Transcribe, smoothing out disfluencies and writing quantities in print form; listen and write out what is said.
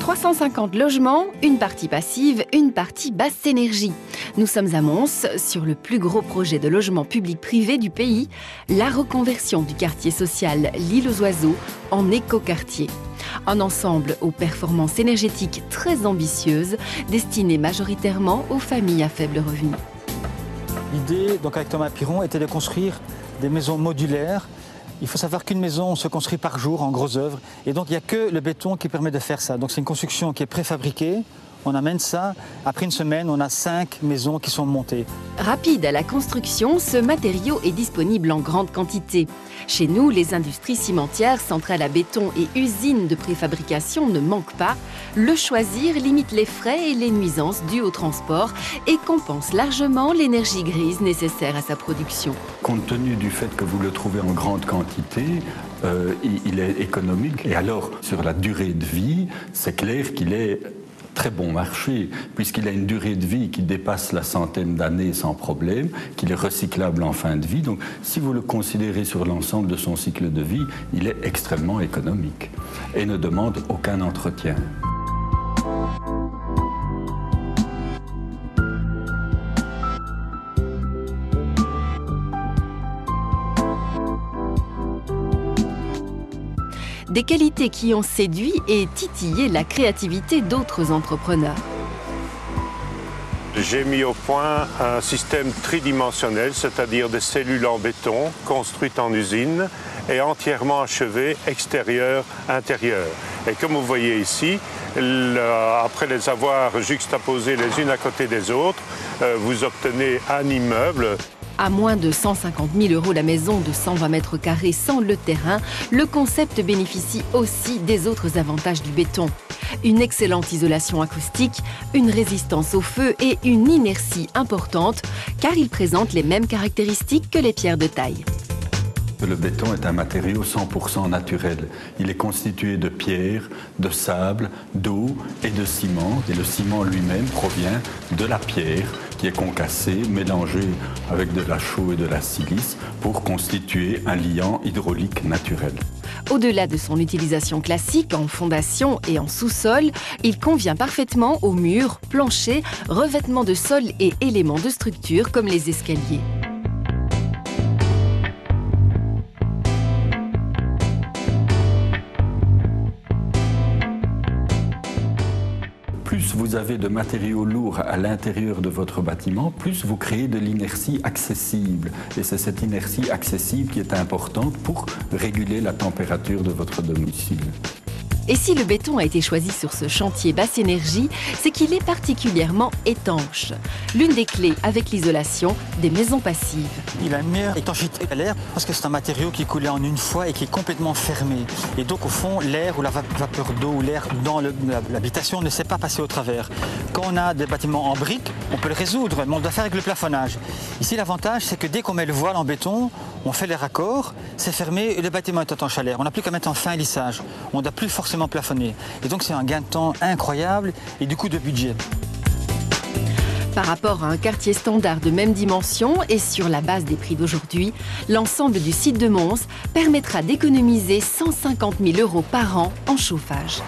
350 logements, une partie passive, une partie basse énergie. Nous sommes à Mons, sur le plus gros projet de logement public-privé du pays, la reconversion du quartier social L'Île aux Oiseaux en écoquartier. Un ensemble aux performances énergétiques très ambitieuses, destiné majoritairement aux familles à faible revenu. L'idée, donc avec Thomas Piron, était de construire des maisons modulaires. Il faut savoir qu'une maison se construit par jour en gros œuvre. Et donc il n'y a que le béton qui permet de faire ça. Donc c'est une construction qui est préfabriquée. On amène ça. Après une semaine, on a 5 maisons qui sont montées. Rapide à la construction, ce matériau est disponible en grande quantité. Chez nous, les industries cimentières, centrales à béton et usines de préfabrication ne manquent pas. Le choisir limite les frais et les nuisances dues au transport et compense largement l'énergie grise nécessaire à sa production. Compte tenu du fait que vous le trouvez en grande quantité, il est économique. Et alors, sur la durée de vie, c'est clair qu'il est très bon marché, puisqu'il a une durée de vie qui dépasse la centaine d'années sans problème, qu'il est recyclable en fin de vie. Donc, si vous le considérez sur l'ensemble de son cycle de vie, il est extrêmement économique et ne demande aucun entretien. Des qualités qui ont séduit et titillé la créativité d'autres entrepreneurs. J'ai mis au point un système tridimensionnel, c'est-à-dire des cellules en béton construites en usine et entièrement achevées extérieur-intérieur. Et comme vous voyez ici, après les avoir juxtaposées les unes à côté des autres, vous obtenez un immeuble. À moins de 150 000 € la maison de 120 mètres carrés sans le terrain, le concept bénéficie aussi des autres avantages du béton. Une excellente isolation acoustique, une résistance au feu et une inertie importante, car il présente les mêmes caractéristiques que les pierres de taille. Le béton est un matériau 100% naturel. Il est constitué de pierre, de sable, d'eau et de ciment. Et le ciment lui-même provient de la pierre qui est concassée, mélangée avec de la chaux et de la silice pour constituer un liant hydraulique naturel. Au-delà de son utilisation classique en fondation et en sous-sol, il convient parfaitement aux murs, planchers, revêtements de sol et éléments de structure comme les escaliers. Plus vous avez de matériaux lourds à l'intérieur de votre bâtiment, plus vous créez de l'inertie accessible. Et c'est cette inertie accessible qui est importante pour réguler la température de votre domicile. Et si le béton a été choisi sur ce chantier basse énergie, c'est qu'il est particulièrement étanche. L'une des clés avec l'isolation des maisons passives. Il a une meilleure étanchéité à l'air parce que c'est un matériau qui est coulé en une fois et qui est complètement fermé. Et donc au fond, l'air ou la vapeur d'eau ou l'air dans l'habitation ne sait pas passer au travers. Quand on a des bâtiments en briques, on peut le résoudre, mais on doit faire avec le plafonnage. Ici, l'avantage, c'est que dès qu'on met le voile en béton, on fait les raccords, c'est fermé et le bâtiment est étanche à l'air. On n'a plus qu'à mettre en fin lissage. On ne doit plus forcément plafonné. Et donc c'est un gain de temps incroyable et du coup de budget. Par rapport à un quartier standard de même dimension et sur la base des prix d'aujourd'hui, l'ensemble du site de Mons permettra d'économiser 150 000 € par an en chauffage.